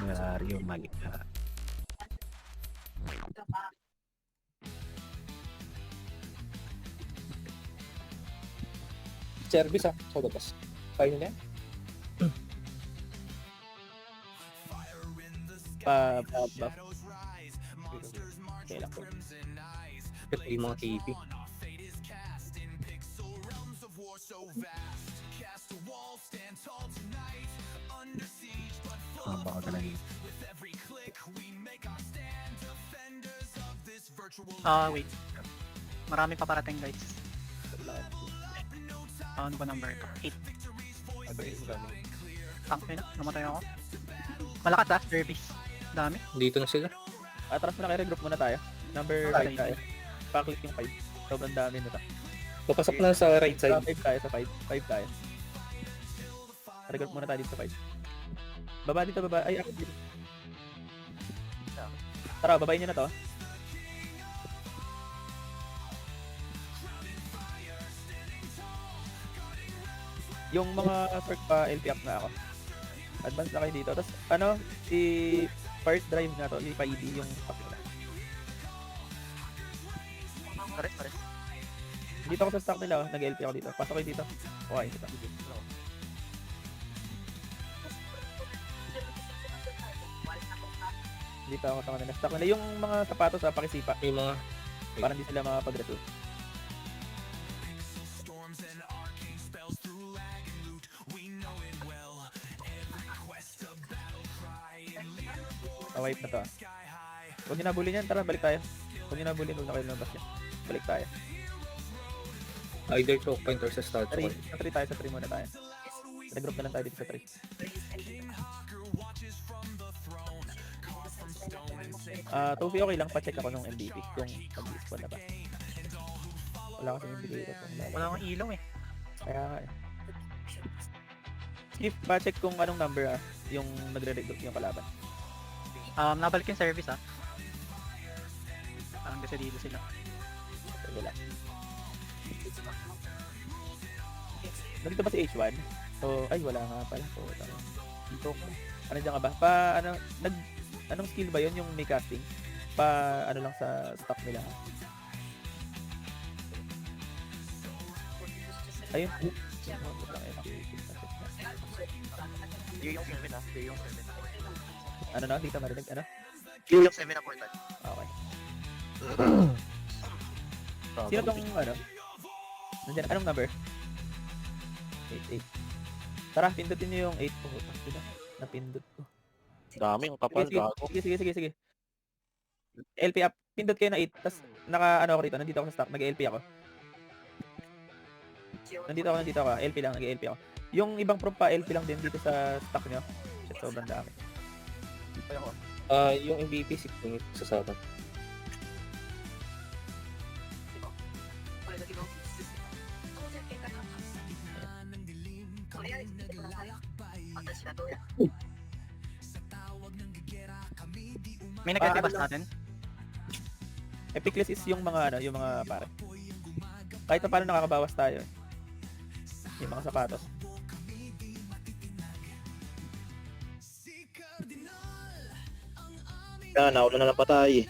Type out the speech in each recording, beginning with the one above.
Numerario Malika. Service sa labas. Kaya niya? Kailan ko. Ito yung mga TV. Baka ka lang. Wait. Marami pa parating guys. Ano ba number ito? 8. Tangke na, namatay ako. Malakas service. Dami. Dito na sila. Atras muna kayo, regroup muna tayo. Number 5 Okay. tayo. Pa-click yung 5. Sobrang dami nito. Papasok na sa right Sa side. 5 tayo, sa 5. 5 tayo. Regroup muna tayo dito sa 5. Baba dito, baba. Ay, ako dito. Tara, babayin nyo na to. Yung mga perk pa, LP up na ako. Advance na kayo dito. Tapos, ano, si first drive na to, ipa-ED yung pack nila. Pares. Dito ako sa stock nila, oh. Nag-LP ako dito. Pasok kayo dito. Okay, dito. Dito ako sa kanila. Stock nila. Yung mga sapatos sa pakisipa. Yung mga Para hindi sila makapag-resume. Wipe na to. Huwag nyo nabulin yan. Tara, balik tayo. Huwag nyo nabulin. Huwag na kayo lumabas yan. Balik tayo. either choke point or sa start Sa 3. point. Sa 3 tayo. Sa 3 muna tayo. Nag-group na lang tayo dito sa 3. 2v okay lang. Pa-check ako nung MVP. Kung mag-spawn na ba. Wala kasi yung indicator. Wala akong ilaw eh. Kaya nga eh. Skip, pa-check kung anong number yung nagre-regroup yung kalaban. Nabalik yung service Parang kasi dito sila. Sige lang. Nandito ba si H1? So, ay wala nga pala. So, dito ko. Ano dyan ka ba? Anong skill ba yun yung may casting? Ano lang sa stock nila. Ayun. Here yung 7 Here yung 7. Ano na? Dito marinig. Ano? Here yung 7 na portal. Okay. Sino tong ano? Nandiyan, anong number? 8. Tara, pindutin nyo yung 8 ko. Napindot ko. Dami, ang kapal, Sige, gago. sige. LP up. Pindot kayo na 8. Tapos, naka-ano ako rito. Nandito ako sa stock. Nag-LP ako. Nandito ako. LP lang. Nag-LP ako. Yung ibang prop pa, LP lang din dito sa stock nyo. Shit, sobrang dami. Yung MVP 6 minutes sa Saban. May nag-activas natin. Epic list is yung mga pare. Kahit pa paano nakakabawas tayo. Yung mga sapatos. Yan, nauna na lang patay.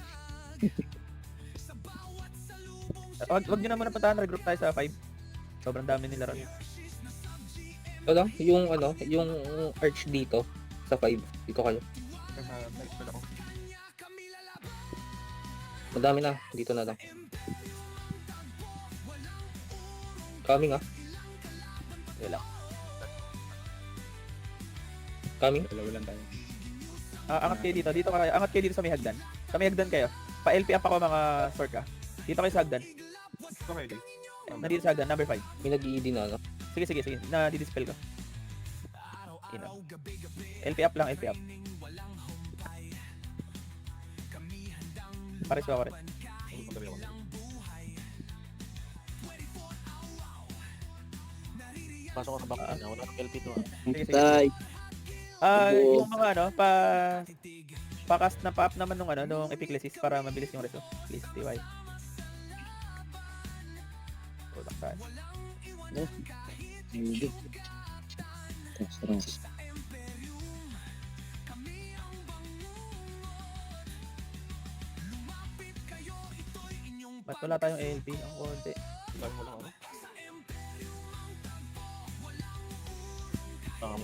Wag nyo na muna puntahan. Regroup tayo sa 5. Sobrang dami nila ron. Yung arch dito sa 5. Dito kayo. Madami na. Dito na lang. Coming Yun lang. Coming. Dalawa lang tayo. Angat kayo dito. Angat kayo dito sa may hagdan. Sa may hagdan kayo. Pa-LP up ako mga Sorka. Dito kayo sa hagdan. Nandito sa hagdan, number 5. May nag-ED na, no? Sige. Na-dispel ko. LP up lang, LP up. Pares ko rin. Pasok ko sa back na. Wala ng LP to. Sige. Tay. Yung mga pa-cast na pa-up naman nung Epiclesis para mabilis yung reso. Please, TY. Tulak tayo. Hindi. Tras. At wala tayong LP, ang konti. Dami mo lang ano.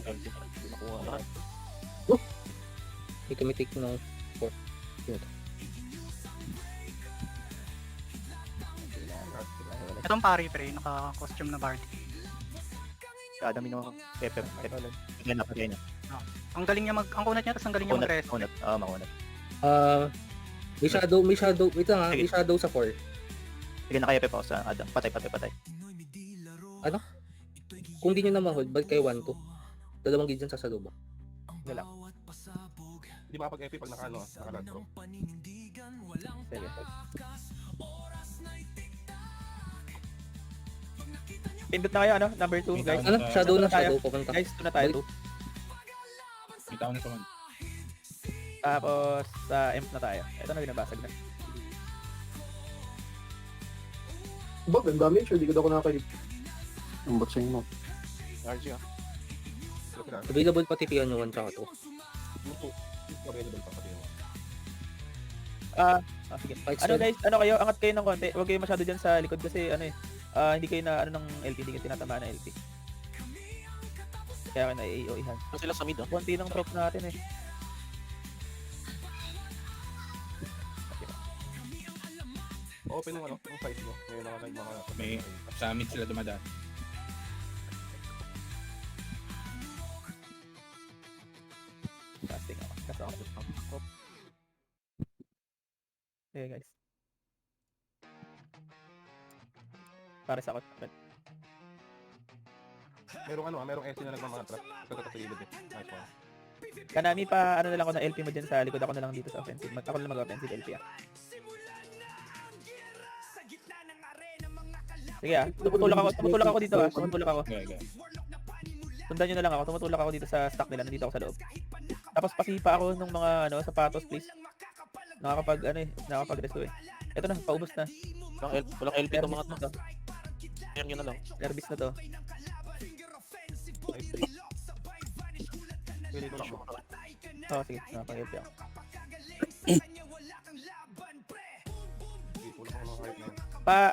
LP. Hindi nakuha lahat. May tumitik ng 4. Itong pari pre, naka-costume na Barty. Kadami ng pepper. Kaya na, kaya na. Ang galing niya ang kunat niya, tapos ang galing niya mag-rest. Kunat. Makunat. May shadow. Wait lang ha. May shadow sa 4. Sige na kaya pepe ako sa Adam. Patay. Kung di nyo na ma-hold, balik kayo 1-2. Dalawang gid dyan sa salubong. Hindi lang. Hindi makapag-EP pag naka-land bro. Sige. Pindot na kayo, ano? Number 2, guys. Ano? Shadow na tayo. shadow. Pupunta. Guys, 2 na tayo, 2. Kita ko na sa one. Tapos, sa imp na tayo. Ito na, binabasag na. Bak, ang dami. Sure, di ko daw ako nakakalit. Ang bot sa inyo. RG ah. Available pati pion yung 1 tsaka 2. Available pa pati yun. Sige. Fight Ano style. guys, ano kayo, angat kayo ng konti. Huwag kayo masyado dyan sa likod kasi ano hindi kayo na ano ng LP, hindi kayo tinatamaan ng LP. Kaya kayo na AOE-han. Ano sila sa mid ah? Konti ng prop natin eh. Open yung ano, yung fight mo. Ngayon ako mga May summit sila dumadaan. Casting ako. Kasi ako. Okay guys. Para sa ako. merong LC na nagmamatrap. Pagkakatulilid eh. Nice one. Kanami pa ano na lang ako ng LP mo dyan sa likod, ako na lang dito sa offensive. Ako na lang mag-offensive LP ah. Sige ah, tumutulak ako dito ah. Tumutulak ako. Okay. Sundan nyo na lang ako, tumutulak ako dito sa stock nila, nandito ako sa loob. Tapos pasipa ako ng mga sapatos please. Nakakapag-rest ko eh. Ito na, paubos na. Walang LP itong mga to. Clear nyo na lang. Service na to. Pili ko lang bro. Oh, sige, nakapag-LP ako. Hindi ko lang mga hype na yun.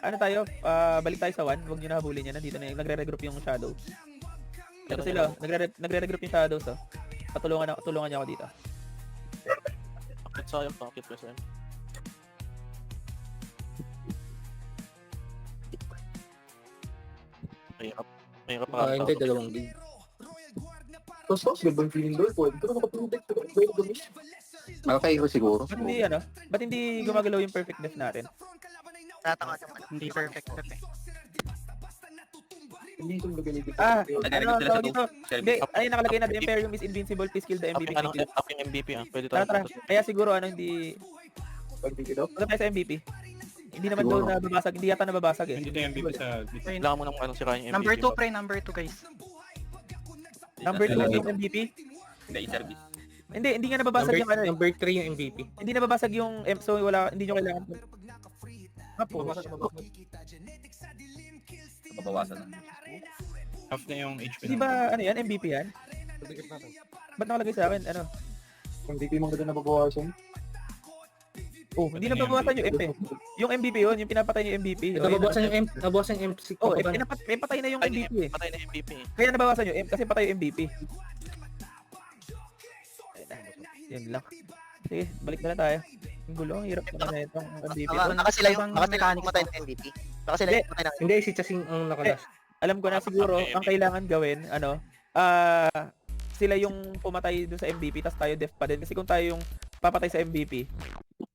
Ano tayo, balik tayo sa 1, huwag nyo na habulin yan. Nandito na yung nagre-regroup yung shadow. Ito sila, nagre-regroup yung shadows oh. Tulungan niya ako dito. Akit sayang pa, akit press M. Mahirap pa. Hindi, dalawang gid. Tapos, gandang feeling doon. Pwede ko na makaprotect. Pwede ko miss. Makakairo siguro. Ba't hindi gumagalaw yung perfect def natin? Tataka naman. Hindi perfect eh. Hindi ito magaligit. Tawag dito. Hindi, nakalagay na the Imperium is invincible, please kill the MVP. Up yung MVP ah. Pwede Tara. tayo. Kaya siguro hindi Pag-dito daw. Punta tayo sa MVP. Hindi naman daw nababasag, hindi yata nababasag eh. Hindi na MVP sa Kailangan mo nang sirahin yung MVP. Number 2 pre, number 2 guys. Number 2 yung MVP. Hindi, i-service. Hindi nga nababasag yung Number 3 yung MVP. Hindi nababasag yung so hindi nyo kailangan. Apo. Mabawasan na. Half na yung HP Hindi ba yan MVP yan? Pagdikit natin. Ba't nakalagay sa akin Kung di ko yung maganda nababawasan. hindi nababawasan yung MP. Yung MVP yun, yung pinapatay niyo yung MVP. Nabawasan yung MC. Patay na yung MVP eh. Patay na yung MVP. Kaya nabawasan yung M kasi patay yung MVP. Yan lang. Sige, balik na lang tayo. Ang gulo, ang hirap naman na itong MVP. Baka sila yung matay ng MVP. Baka sila yung matay ng Hindi, si Chasing ang nakalas. Alam ko na siguro, ang kailangan gawin, sila yung pumatay dun sa MVP, tas tayo def pa din. Kasi kung tayo yung papatay sa MVP,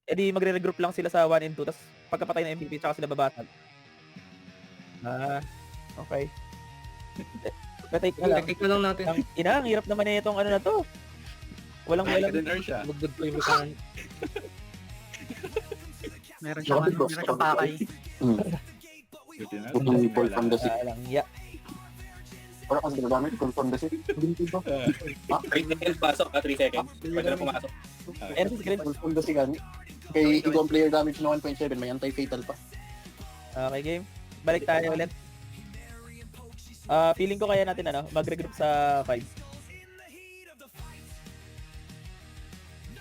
edi magre-regroup lang sila sa 1 and 2, tas pagkapatay ng MVP, tsaka sila babasag. Okay. Patake na lang. Take na lang natin. Ang hirap naman na itong ano na to. Walang siya. Bugdod ko yung mukha. meron siyang pakay. Putong ball from the city. Yeah. Para kasi ginagamit, call from the city. Hindi ko ba? 3 seconds pasok, 3 seconds. Pwede na pumasok. Call from the city. Kay igong player damage na 1.7, may anti-fatal pa. Okay, game. Balik tayo ulit. Feeling ko kaya natin mag-regroup sa 5.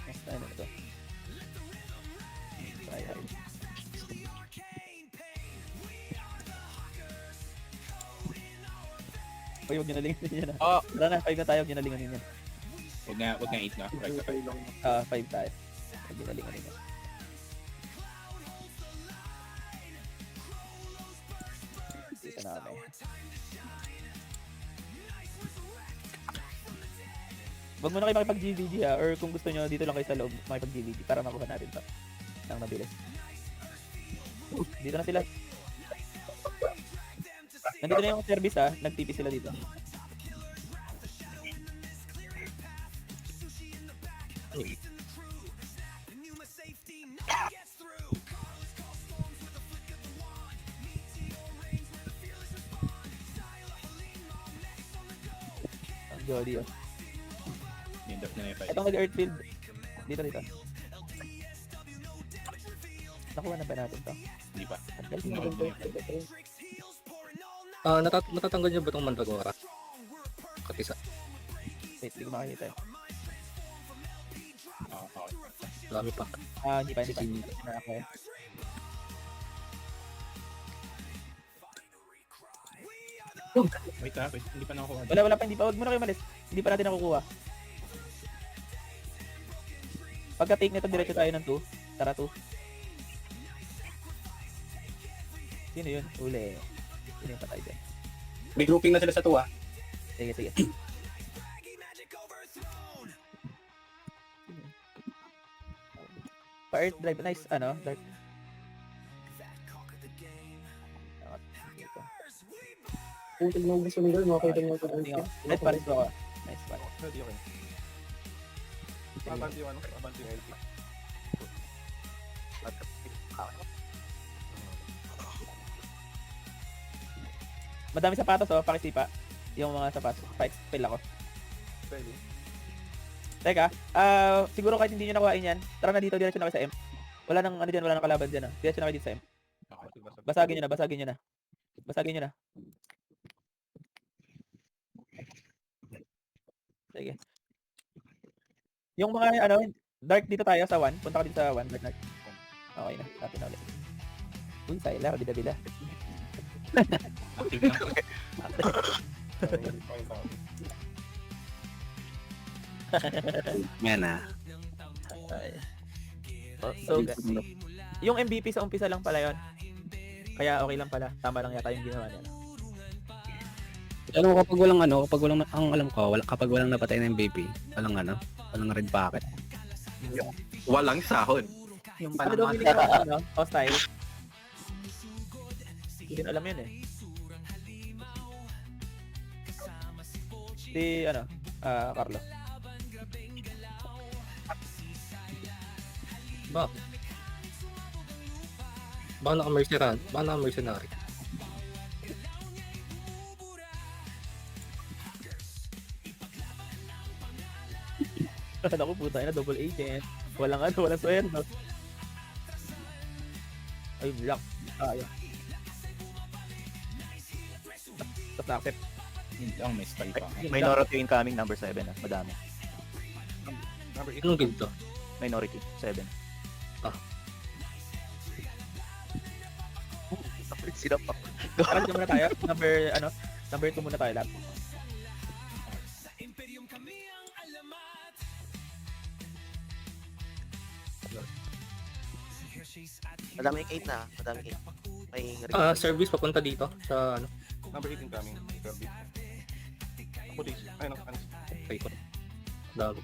Basta ano to. 5 huwag ginalingan ninyo na. Oh, Tara na, 5 na tayo, huwag ginalingan ninyo. wag na 8 na. Right na 5. lang. 5 tayo. Huwag ginalingan ninyo. Dito na kami. Huwag muna kayo makipag-GVG ha, or kung gusto nyo, dito lang kayo sa loob makipag-GVG para makuha natin to. Nang mabilis. Dito na sila. Nandito na yung service ha, nag-TP sila dito. Ang jolly oh. End up na yung 5. Itong nag-earthfield. Dito. Nakuha na ba natin to? Hindi pa. Ang galing No, na no. Natatanggal niyo ba itong Mandragora? Katisa. Wait, hindi ko makikita eh. Oo, okay. Marami pa. Hindi pa. Okay. Wait, hindi pa nakuha. Wala pa, hindi pa. Huwag muna kayo malis. Hindi pa natin nakukuha. Pagka-take nito, diretso tayo ng 2. Tara 2. Sino yun? Uli. Sino yung patay dyan? May grouping na sila sa 2 ah. Sige. Pa-earth drive. Nice, dark. Kung tignan mo sa nila, makakita niyo ito. Nice paris ako. Nice paris. Pwede okay. Abante yung abante yung LP. Madami sapatos pakisipa. Yung mga sapatos. Pa-expel ako. Pwede. Teka, siguro kahit hindi nyo nakuhain yan, tara na dito, diretso na kayo sa M. Wala nang wala nang kalaban dyan Diretso na kayo dito sa M. Okay, Basagin nyo na. Sige. Yung mga dark dito tayo sa 1. Punta ka dito sa 1, dark. Okay na, copy na ulit. Uy, Sayla, bila. Active lang to. Yan ah. So, yung MVP sa umpisa lang pala yon. Kaya okay lang pala. Tama lang yata yung ginawa niya. Alam mo, kapag walang, ang alam ko, kapag walang napatay na MVP, walang red packet. Walang sahod. Yung Ano palang Dominic yung hostile? Hindi ko alam yun eh. Si Carlo. Baka naka-mercenary. Ako puta na double agent. Walang sweldo. Ay, black. Ayun. Stop na accept. Hindi lang, may spell pa. Minority incoming number 7 madami. Number 8. Anong guild to? Minority 7. Sila pa. Tara, dito muna tayo. Number 2 muna tayo lahat. Madami 8 na, madami 8. May Service papunta dito sa Number 8 incoming. Police. Ay, no. kay ko. Dami.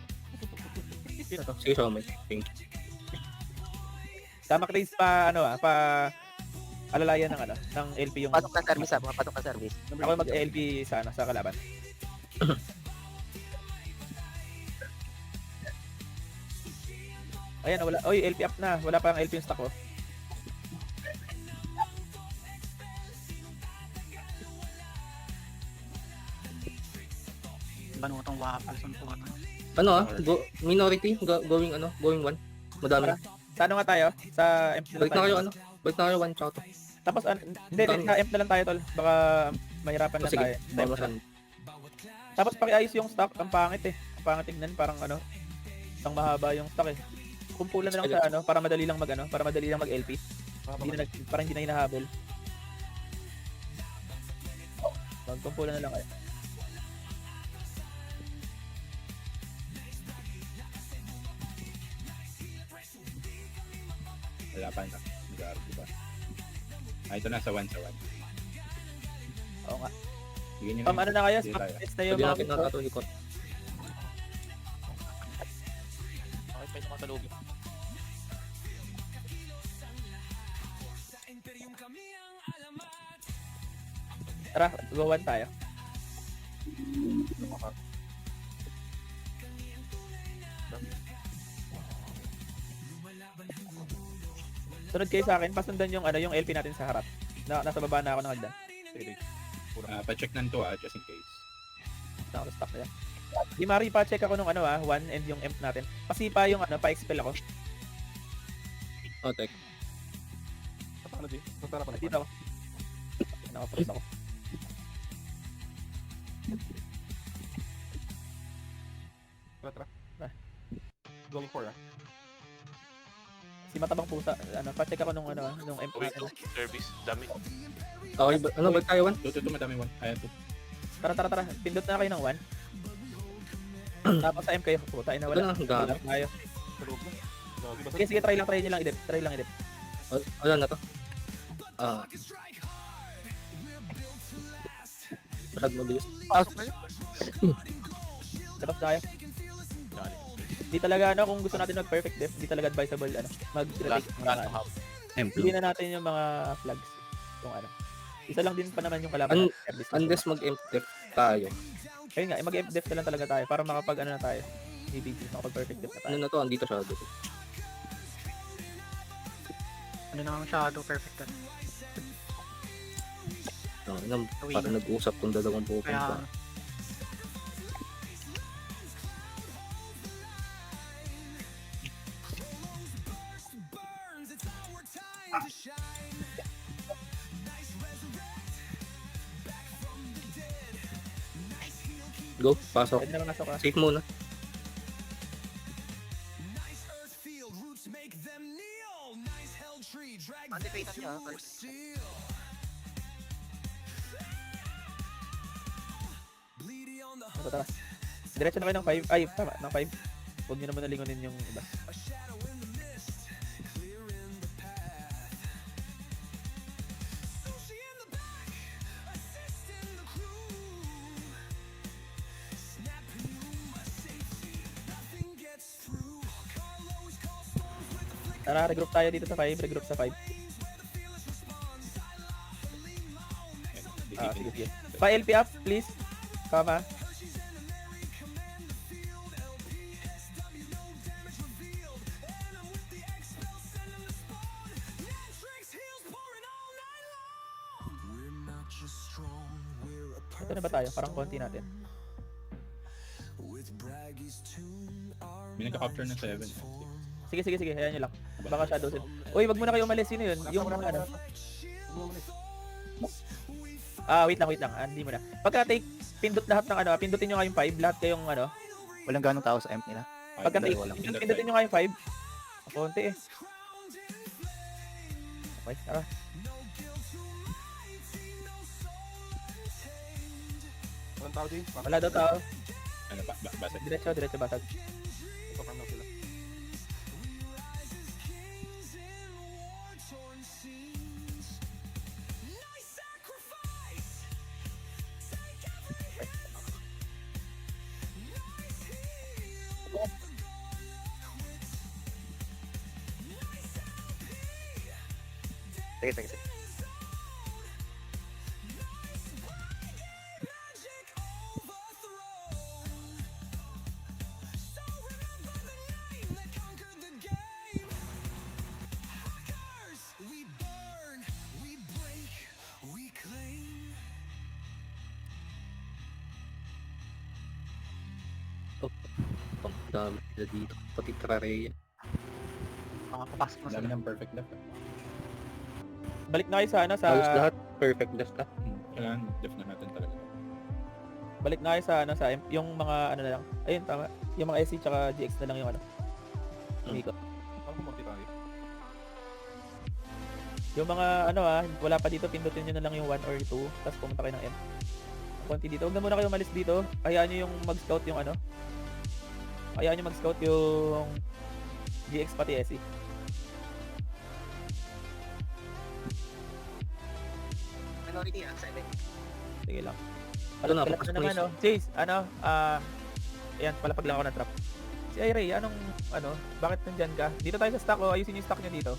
Sino to? Sige, show me. Thank you. Tama Chris pa alalayan ng LP yung Patok na service patok na service. ako mag-LP sa sa kalaban. Ayan, wala. Oy, LP up na. Wala pa ang LP yung stock ko. banutong waffles ang puto. Minority, going 1. Madami. Sa nga tayo? Sa MP na Balik na tayo. kayo, Balik na kayo, 1 chow to. Tapos, hindi, sa MP na lang tayo, tol. Baka mahirapan lang Sige, tayo. Sa MP na lang. bawasan. Tapos, pakiayos yung stock. Ang pangit eh. Ang pangit tignan. Parang isang mahaba yung stock eh. Kumpulan na lang sa para madali lang para madali lang mag-LP. Hindi na parang hindi na hinahabol. Magkumpulan na lang kayo. Wala pa na. Mag-RP pa. Ito na sa 1 sa 1. Oo nga. Bigyan nyo Ano na kayo? Hindi Stop tayo. test na yung Pwede mga natin pinto. nakatulikot. Okay, pwede makatalog. Tara, go 1 tayo. Sunod kayo sa akin, pasundan yung yung LP natin sa harap. Nasa baba na ako ng hagdan. Sige. Pa-check nan to just in case. Naka-stock na yan. Di Mari, pa-check ako nung 1 and yung imp natin. Pasipa yung pa-expel ako. Oh, tek. Paano di? Patara pa na. Dito ako. Naka-frost ako. Tara. Ah. Going for Si Matabang Pusa, pa-check ako nung nung imp Wait, natin. service. Dami. Okay, bag tayo 1? Tuto madami 1. Ayan to. Tara. Pindot na kayo ng 1. Tapos sa M kayo. Puta, ina Ito wala. na, Wala gamit. tayo. Sa loob na. Gagi ba? Sige, try nyo lang idip. Wala na to. Masyad mabilis. Pasok na yun. Tapos tayo. Di talaga kung gusto natin mag perfect def, di talaga advisable mag-retake ng mga Hindi na natin yung mga flags. Yung isa lang din pa naman yung kalaban. Unless mag-imp def tayo. Ayun nga, mag-imp def na lang talaga tayo para makapag na tayo. DBG, makapag-perfect def na tayo. Ano na to? Andito siya. Ano na ang shadow perfect na. Parang nag-usap kung dalawang Kaya, pupunta. Go, pasok. pwede na masok ka. Safe muna. Anti-fatal niya. Tara. Diretso na kayo ng 5. Ay, tama, ng 5. Huwag nyo naman nalingunin yung iba. Tara, regroup tayo dito sa 5. Regroup sa 5. Sige. Pa-LP up, please. Kama. Ito na ba tayo? Parang konti natin. May nagka-capture ng 7. Sige. Hayaan nyo lang. Baka shadow sin. Uy, wag muna kayo umalis. Sino yun? Yung ano. Wait lang. Hindi mo na. Pagka take, pindot lahat ng pindutin nyo nga yung 5. Lahat kayong Walang ganong tao sa M nila. Pagka take, pindutin nyo nga yung 5. Konti eh. Okay, tara. Walang tao din. Wala daw tao. Ano ba? Basag. Diretso basag. Paparm lang sila. Sige. Dami sila dito. Pati Trareya. mga papasok na Dami sila. ng perfect left. Balik na kayo sa Halos lahat. Perfect left na. Kailangan def na natin talaga. Balik na kayo sa yung mga na lang. Ayun, tama. Yung mga SC tsaka GX na lang yung umikot. Parang kumunti tayo. Yung mga wala pa dito, pindutin nyo na lang yung 1 or 2, tapos pumunta kayo ng M. Konti dito. Huwag na muna kayo umalis dito. Hayaan nyo yung mag-scout yung Hayaan nyo mag-scout yung GX pati SC. Minority ah, 7. Sige lang. Ano na, Kalap focus naman, place. Chase, ayan, palapag lang ako ng trap. Si Ray, bakit nandyan ka? Dito tayo sa stock, ayusin yung stock niya dito.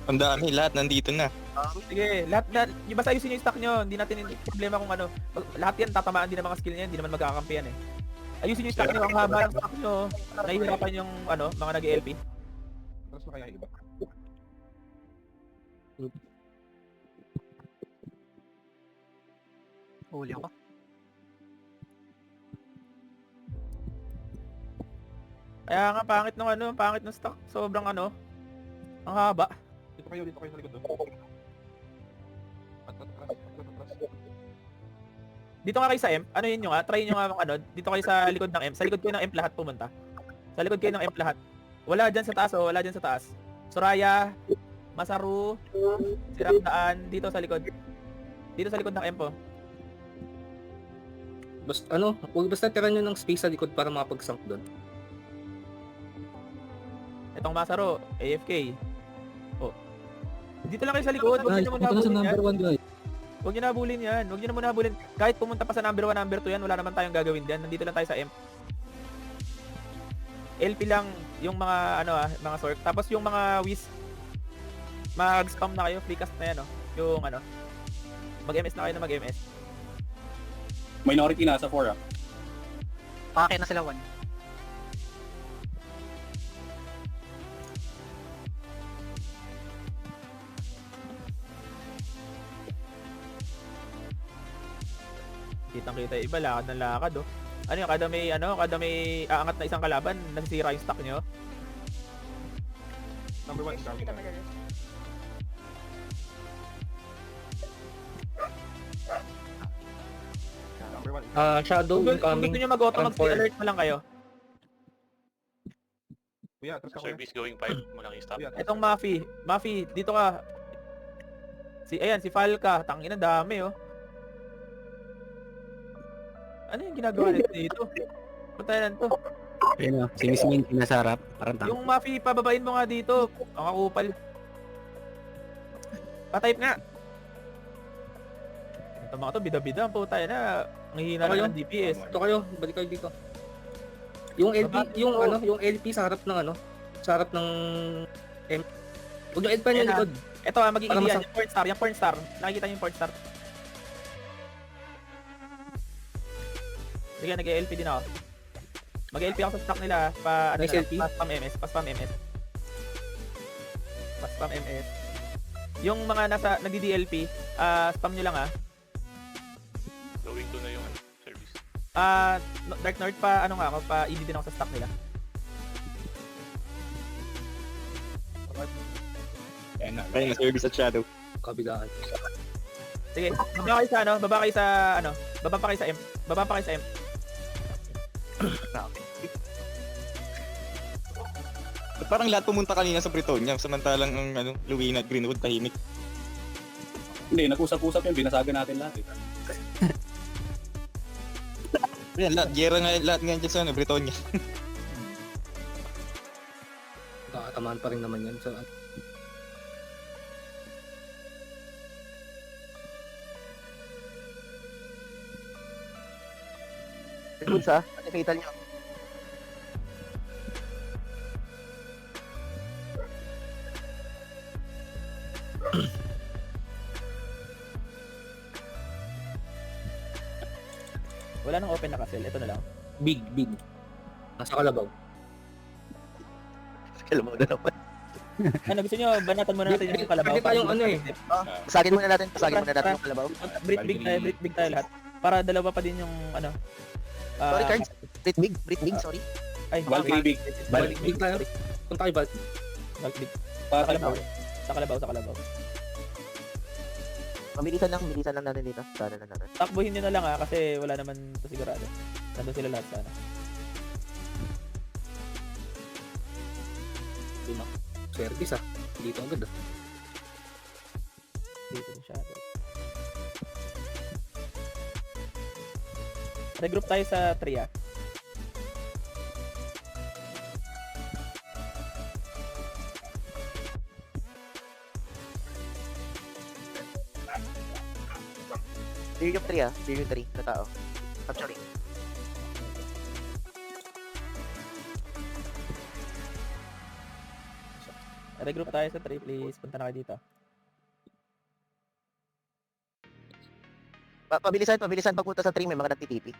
Ang dami, lahat nandito na. Sige, lahat, basta ayusin yung stock nyo, hindi natin problema kung ano. Lahat yan, tatamaan din ng mga skill niya, hindi naman magkakampi yan eh. Ayusin yung stock nyo, ang haba ng stock nyo, nahihirapan yung, mga nag-LP. Tapos na kaya yung iba. Huli ako. Kaya nga, pangit ng stock, sobrang ang haba. Dito kayo sa likod doon. Atras. Dito nga kayo sa M, ano yun nyo nga, try nyo nga dito kayo sa likod ng M, sa likod kayo ng M lahat pumunta. Sa likod kayo ng M lahat. Wala dyan sa taas wala dyan sa taas. Soraya, Masaru, Sirapdaan, dito sa likod. Dito sa likod ng M po. Basta tira nyo ng space sa likod para makapag-sunk doon. Itong Masaru, AFK. Oh. Dito lang kayo sa likod, huwag nyo naman habulin yan. 1 guys. Huwag nyo nabulin yan, huwag nyo naman nabulin. Kahit pumunta pa sa number 1, number 2 yan, wala naman tayong gagawin dyan. Nandito lang tayo sa M. LP lang yung mga mga sort. Tapos yung mga whiz, mag-spam na kayo, free cast na yan yung mag-MS na kayo na mag-MS. Minority nasa 4 ah. Pakakin na sila 1. Kitang-kita iba, lakad ng lakad Ano yung kada may aangat na isang kalaban, nasisira yung stock nyo. Number 1 is coming. Number 1 is Shadow Kung incoming. gusto nyo mag-auto, Around four. mag-alert mo lang kayo. Kuya, atras ka kuya. Service going 5, malaking stop. Kuya, atras Etong Mafi, dito ka. Si Falca, tangina dami Ano yung ginagawa nito dito? Patayan to. Ayun si Miss Min, nasa harap. Parang tank. Yung Mafi, pababain mo nga dito. Ang kakupal. Patype nga. Ito mga to, bida-bida. Ang puta na. Ang hihina Okay, na ng DPS. Ito kayo, balik kayo dito. Yung LP, yung LP sa harap ng sa harap ng M. Huwag yung LP niya Ayan, likod. Ito magiging Para yan. Yung porn star. Nakikita niyo yung porn star. Sige, nag-LP din ako. Mag-LP ako sa stock nila. Nice LP. Pa spam MS. Yung mga nagdi-DLP, spam nyo lang Going to na yung service. Dark North pa ED din ako sa stock nila. Ayan na. Kaya na service at shadow. Kabilaan. Sige, baba kayo sa baba pa kayo sa M. Ba't parang lahat pumunta kanina sa Britonia, samantalang ang Luwina at Greenwood tahimik. Hindi, nag-usap-usap yun, binasaga natin lahat Yan, lahat nga dyan sa Britonia. Nakatamaan pa rin naman yan sa Goods ah, nakikita nyo. Wala nang open na castle, ito na lang. big. Nasa kalabaw. Kalabaw na naman. Gusto nyo, banatan muna natin yung kalabaw. Pwede tayong Pasagin muna natin yung kalabaw. Break big tayo lahat. Para dalawa pa din yung Sorry, Cards. Brit big, sorry. Ay, Bulk big. Big tayo. Punta kayo balik. Bulk big. Pasok Sa kalabaw. Milisan lang natin dito. Sana na natin. Takbuhin nyo na lang kasi wala naman to sigurado. Nandun sila lahat sana. Service dito agad Dito na siya. Regroup tayo sa 3 Clear yung 3 ah. Clear yung 3 na tao. Capturing. Regroup tayo sa 3, please. Punta na kayo dito. Pabilisan pagpunta sa 3 may mga nagtitipi.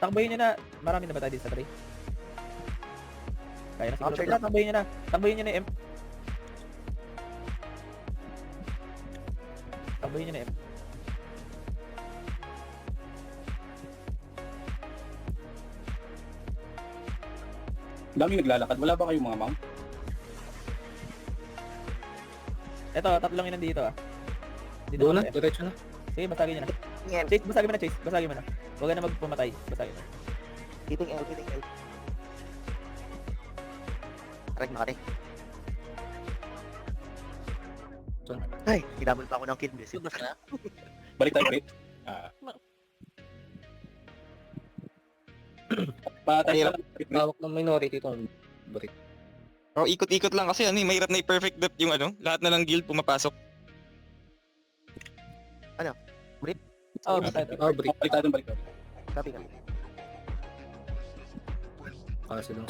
Takbayin nyo na. Marami na ba tayo dito sa 3? Kaya na siguro. Capture Tara, takbayin nyo na. Takbayin nyo na yung M. Takbayin nyo na yung M. Daming naglalakad. Wala ba kayong mga mount? Eto, tatlong yun nandito ah. Dito Doon na, na. diretso na. Sige, basagin nyo na. Tingin. Chase, basagin mo na, Chase. Basagin mo na. Huwag ka na magpumatay. Basagin mo. Hitting L. Aray, makari. Ay, hinabol pa ako ng kill miss. Balik tayo, Crit. Patay ka lang. Crit. Hawak ng minority itong brick. O, ikot-ikot lang kasi ano, mahirap na i-perfect depth yung ano, lahat na lang guild pumapasok. Oh, patay. Brick. Balik tayo, balik tayo. Copy. Kasi lang.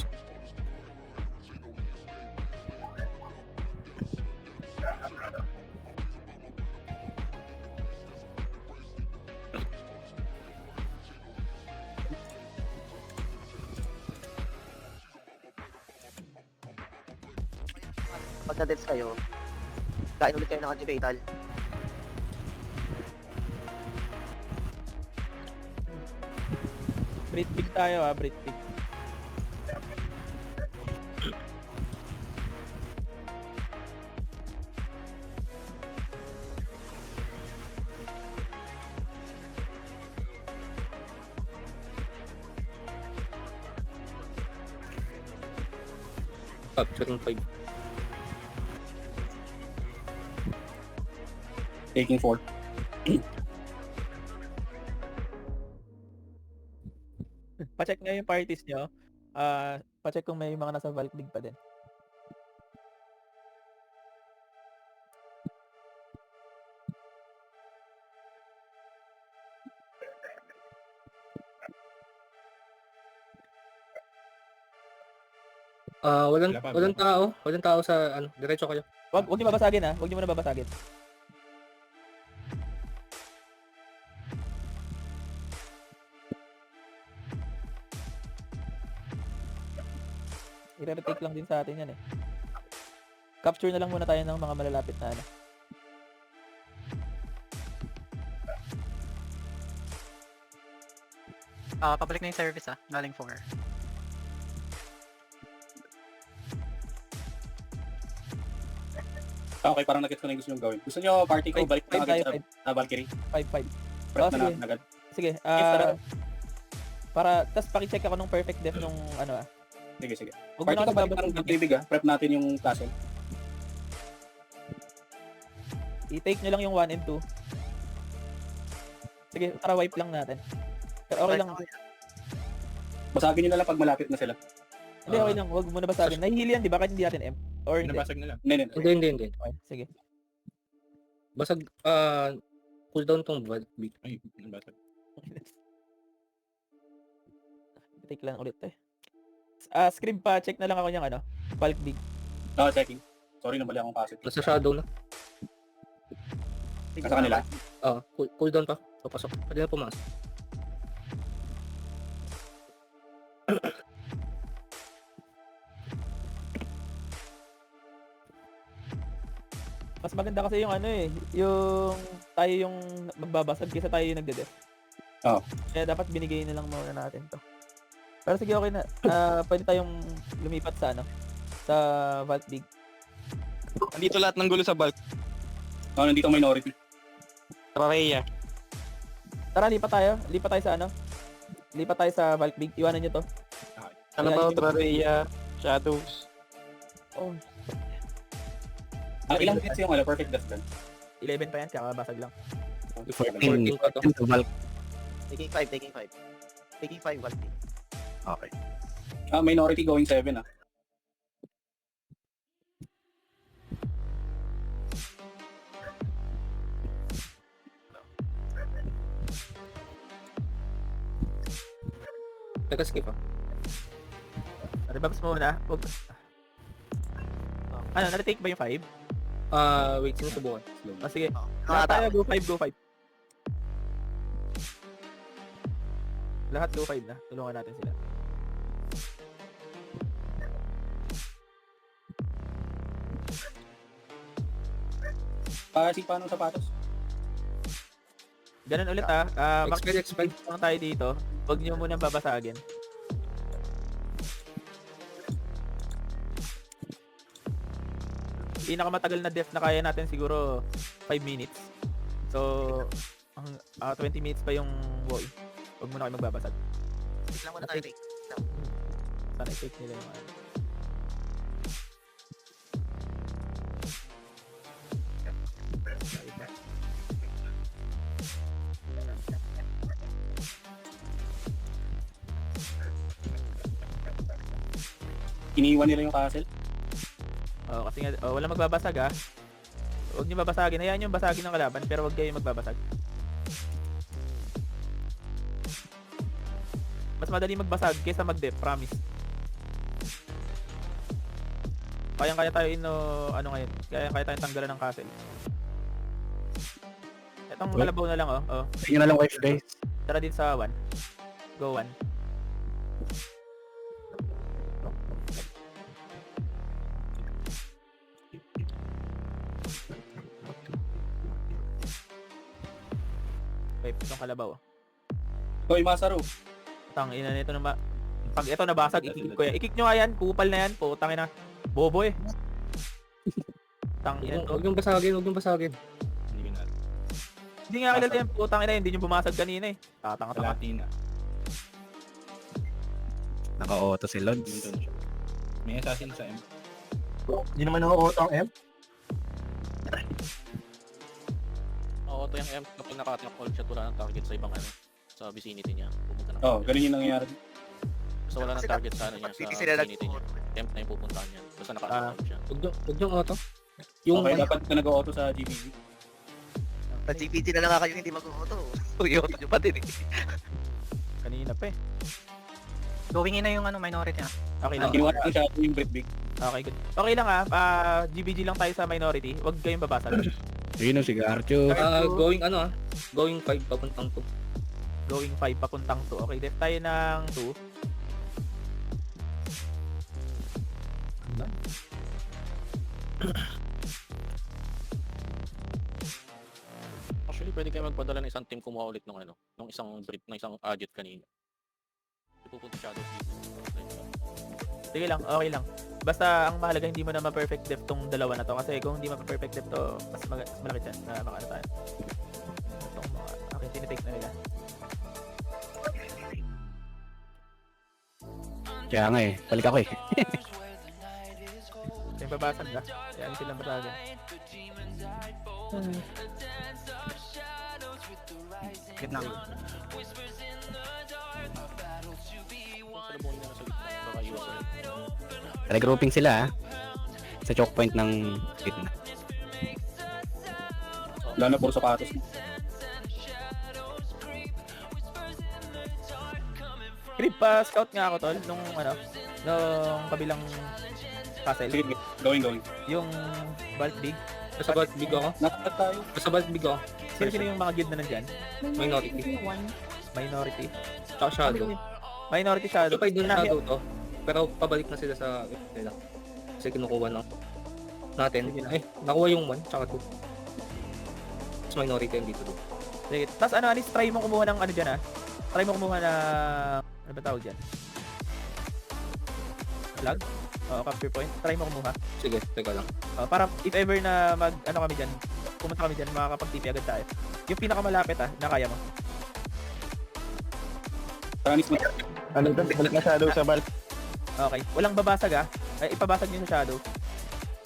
Pag na-deaths kayo, kain ulit kayo ng anti-fatal. Breed pick tayo ah, breed pick. Capturing 5. Taking 4. Pa-check nga yung parties nyo. Pa-check kung may mga nasa Valk League pa din. Walang tao sa ano, diretso kayo. Wag niyo babasagin ah. Wag niyo muna babasagin. I-retake lang din sa atin yan eh. Capture na lang muna tayo ng mga malalapit na ano. Pabalik na yung service galing 4. Okay, parang nag-get ko na yung gusto nyo gawin. Gusto nyo party ko, balik na agad sa Valkyrie. 5-5. Prep Oh, na sige. natin agad. Sige, para, tas paki-check ako nung perfect def nung ano ah. Sige. Huwag mo Party na ko, kasi balik na babasagin. ng Valkyrie Prep natin yung castle. I-take nyo lang yung 1 and 2. Sige, para wipe lang natin. Pero okay lang. Basagin nyo na lang pag malapit na sila. Hindi, okay lang. Huwag mo na basagin. Nahihili yan, di ba? Kahit hindi natin M. Or hindi. Nabasag na lang. Hindi. Okay, sige. Basag, cooldown tong brick. Ay, nabasag. Take lang ulit eh. Scrib pa, check na lang ako niyang ano. Bulk big. Checking. Sorry, nabali akong castle. Nasa shadow na. Nasa kanila. Cooldown pa. Papasok. Pwede na pumasok. Mas maganda kasi yung ano eh. Yung tayo yung magbabasag kaysa tayo yung nagde-def. Oo. Kaya dapat binigay na lang muna natin to. Pero sige, okay na. Pwede tayong lumipat sa ano. Sa Vault Big. Nandito lahat ng gulo sa bulk. Nandito ang minority. Trareya. Tara, lipat tayo. Lipat tayo sa ano. Lipat tayo sa Vault Big. Iwanan nyo to. Kalabaw, Trareya, Shadows. Oh, Ilang hits yung perfect death gun? 11 pa yan. Kakabasag lang. 14 pa to. Taking 5, taking 5. Taking 5, 1 thing. Okay. Minority going 7 ah. Teka, skip ah. Rebabs muna. Huwag. Ano, na-take ba yung 5? Wait, sinusubukan. Slow. Sige. Ah, Lahat tayo, go 5, go 5. Lahat go 5 na. Tulungan natin sila. Sipa ng sapatos. Ganun ulit Expect. lang tayo dito. Huwag nyo munang babasagin. Pinakamatagal na def na kaya natin siguro 5 minutes. So, 20 minutes pa yung wall. Huwag muna kayo magbabasag. Take lang muna tayo, take. Sana i-take nila yung ano. Iniwan nila yung castle. Kasi nga, wala magbabasag Huwag niyo babasagin. Hayaan niyo basagin ng kalaban pero huwag kayo magbabasag. Mas madali magbasag kaysa mag-dep, promise. Kaya tayo ngayon. Kaya tayo tanggalan ng castle. Itong kalabaw na lang Tingnan na lang wife guys. Tara din sa 1. Go 1. Okay, itong kalabaw. Hoy, Masaru. Tang ina nito na pag ito nabasag, i-kick ko yan. I-kick nyo nga yan, kupal na yan, putang ina. Bobo eh. Tang ina to. Huwag yung basagin, huwag yung basagin. Hindi ko na. Hindi nga kilala yan, putang ina, hindi nyo bumasag kanina eh. Tatanga-tanga. Latina. Naka-auto si Lods. May assassin sa M. Hindi naman naka-auto ang M. Oo, ito yung M kapag nakatinakol siya wala ng target sa ibang sa vicinity niya. Pupunta na. Ganun yung nangyayari. Basta wala ng target sa niya sa Hindi sila vicinity niya. Temp na yung pupuntahan niya. Basta nakatinakol siya. Huwag yung auto. Yung Okay, dapat ka nag-auto sa GBG. Sa GPT na lang kayo hindi mag-auto. Uy-auto nyo pa din eh. Kanina pa eh. Going in na yung minority na. Okay lang. Ginawa natin siya yung Brit Big. Okay, good. Okay lang GBG lang tayo sa minority. Huwag kayong babasag. Yun o, si Garcho. Going 5 papuntang 2. Going 5 papuntang 2. Okay, def tayo ng 2. Actually, pwede kayo magpadala ng isang team kumuha ulit ng ng isang drip, ng isang agit kanina. Pupunta Shadow dito. Sige lang, okay lang. Basta ang mahalaga hindi mo na ma-perfect depth tong dalawa na to kasi kung hindi ma-perfect depth to mas malaki chance na makaano tayo. Itong mga aking tinitake na nila. Kaya nga eh, balik ako eh. Kaya babasag na. Kaya ano silang basagin. Good lang. Salubungin na sa gitna. Baka iwas ulit. Regrouping sila sa choke point ng gitna. Wala na puro sapatos. Krip, scout nga ako tol nung nung kabilang castle. Sige, going. Yung bulk big. Nasa bad big ako. Nakakat tayo. Nasa bad big ako. Sino yung mga guild na nandyan? Minority. Minority. Tsaka shadow. Minority shadow. So, din shadow to. Pero pabalik na sila sa nila. Kasi kinukuha na natin. Nakuha yung 1 tsaka 2. Mas minority yung dito. Sige. Tapos Anis, try mo kumuha ng dyan Try mo kumuha ng ano ba tawag dyan? Flag? Capture point. Try mo kumuha. Sige, teka lang. Para if ever na kami dyan, pumunta kami dyan, makakapag-TP agad tayo. Yung pinakamalapit na kaya mo. Promise mo. Balik na shadow sa bal. Okay. Walang babasag Ay, ipabasag nyo sa shadow.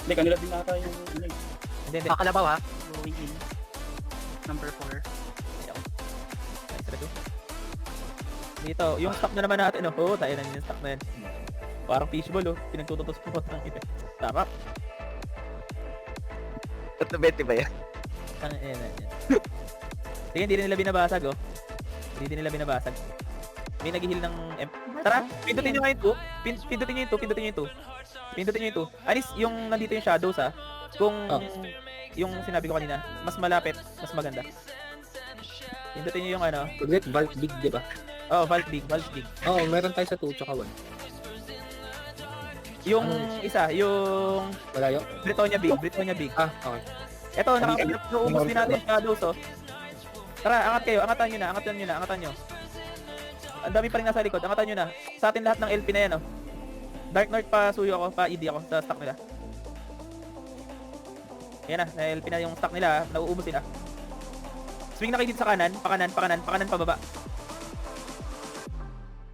Hindi, kanila din nata yung Hindi. Kakalabaw Going in. Number 4. Nice, let's go. Dito, yung stock na naman natin, oh. Oo, tayo na yung stock na yan. Parang fishball, oh. Pinagtututos ko ng ito. Tama. At 20 ba yan? Yan. Sige, hindi rin nila binabasag, oh. Hindi din nila binabasag. May nag-heal ng Tara, pindutin nyo nga yung 2. Pindutin nyo yung 2, pindutin nyo yung 2. Pindutin nyo yung 2. Anis, yung nandito yung shadows, ha. Kung yung sinabi ko kanina, mas malapit, mas maganda. Pindutin nyo yung ano. Forget Vault Big, di ba? Oh, Vault Big. Oo, meron tayo sa 2 tsaka 1. Yung isa, yung Wala yun? Britonia Big. Ah, okay. Eto, nauubos din natin yung shadows, oh. Tara, angat kayo, angatan nyo. Ang dami pa rin nasa likod, angatan nyo na. Sa atin lahat ng LP na yan, oh. Dark North pa suyo ako, pa ED ako sa stock nila. Yan na, na-LP na yung stock nila, nauubos sila. Swing na kayo dito sa kanan, pakanan, pababa.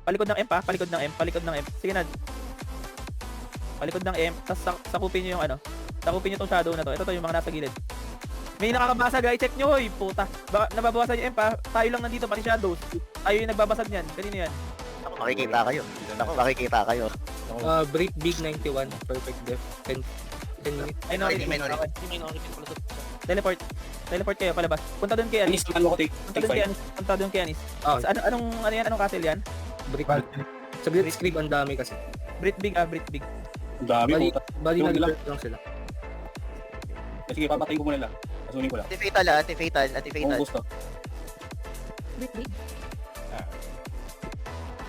Palikod ng M pa, palikod ng M. Sige na. Palikod ng M, tapos sakupin nyo yung ano. Sakupin nyo tong shadow na to. Ito yung mga nasa gilid. May nakakabasag, guys. Check nyo, hoy. Puta. Nababawasan yung M pa. Tayo lang nandito, pati shadows. Tayo yung nagbabasag niyan. Kanino yan? Ako, makikita kayo. Break Big 91, perfect def. 10 minutes. Ay, no. Minority. Teleport kayo, palabas. Punta doon kay Anis. Punta doon kay Anis. Ah, Anong castle yan? break Big. Sa Great Scribe, ang dami kasi. Brit Big. Ang dami po. Bali Yung nag-birth lang sila. Sige, papatayin ko muna lang. Asunin ko lang. Anti-fatal. Kung gusto.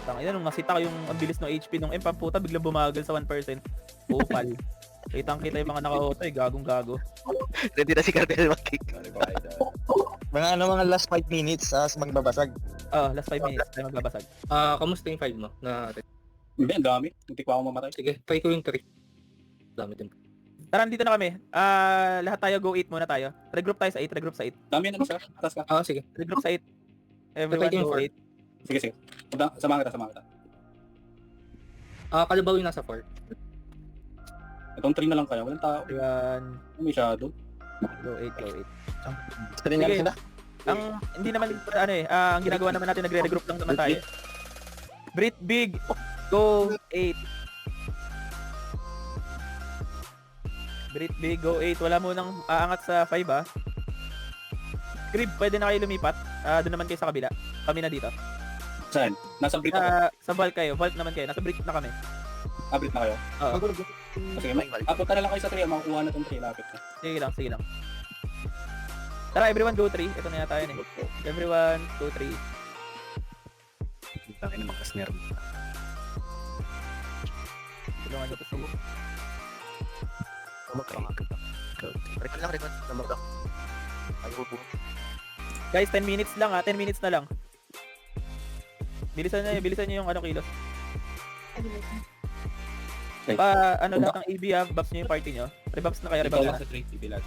Tangina, nung nakita ko yung ang bilis ng HP ng M, puta, biglang bumagal sa 1%. Upal. Kitang-kita yung mga naka-auto, gagong-gago. Ready na si Cardel mag-kick. Mga last 5 minutes magbabasag. Last 5 minutes tayo magbabasag. Kamusta yung 5 mo? Hindi, ang dami. Hindi pa ako mamatay. Sige, try ko yung 3. Dami din. Tara, dito na kami. Lahat tayo go 8 muna tayo. Regroup tayo sa 8, Dami yan isa. Atas ka. Sige. Regroup sa 8. Everyone Patay yung go 8. Sige. Samahan kita. Kalabaw yung nasa 4. Itong 3 na lang kaya. Walang tao. Everyone May shadow. go 8. Sige. Sila. Hindi naman ang ginagawa naman natin, nagre-regroup lang naman tayo. Brit Big, go 8. Brit Big, go 8. Wala mo nang aangat sa 5, ah. Scrib, pwede na kayo lumipat. Doon naman kayo sa kabila. Kami na dito. Saan? Nasa Brit ako. Sa vault kayo. Vault naman kayo. Nasa brick na kami. Brit na kayo. Oo. Sige, punta na lang kayo sa 3. Makukuha na itong 3. Lapit na. Sige lang. Tara, everyone go 3. Ito na yata yun eh. Everyone go 3. Tangin na makasner. Tulungan nyo to sila. Record. Namag ako. Ayaw po. Guys, 10 minutes lang, 10 minutes na lang. Bilisan nyo yung kilos. Lahat ng AB, buffs nyo yung party nyo. Rebuffs na kayo, rebuffs na. Sa 3. Hindi lang.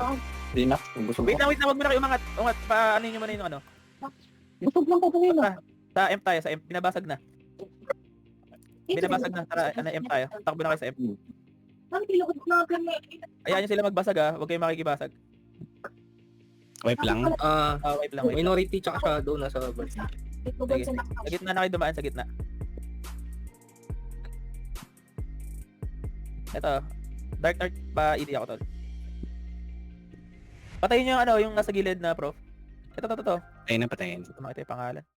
Hindi na. Wait lang, wag muna kayo umangat. Paano nyo muna yung ano. YouTube lang ko kanina. Sa M tayo, sa M. Binabasag na. Tara, M tayo. Takbo na kayo sa M. Ayahan nyo sila magbasag, huwag kayong makikibasag. Wipe lang. Wait lang. Minority tsaka shadow nasa birth. Sige. Sa gitna na kayo dumaan, sa gitna. Ito. Dark North pa ED ako tol. Patayin nyo yung nasa gilid na prof. Ito. Patayin na. Ito makita yung pangalan.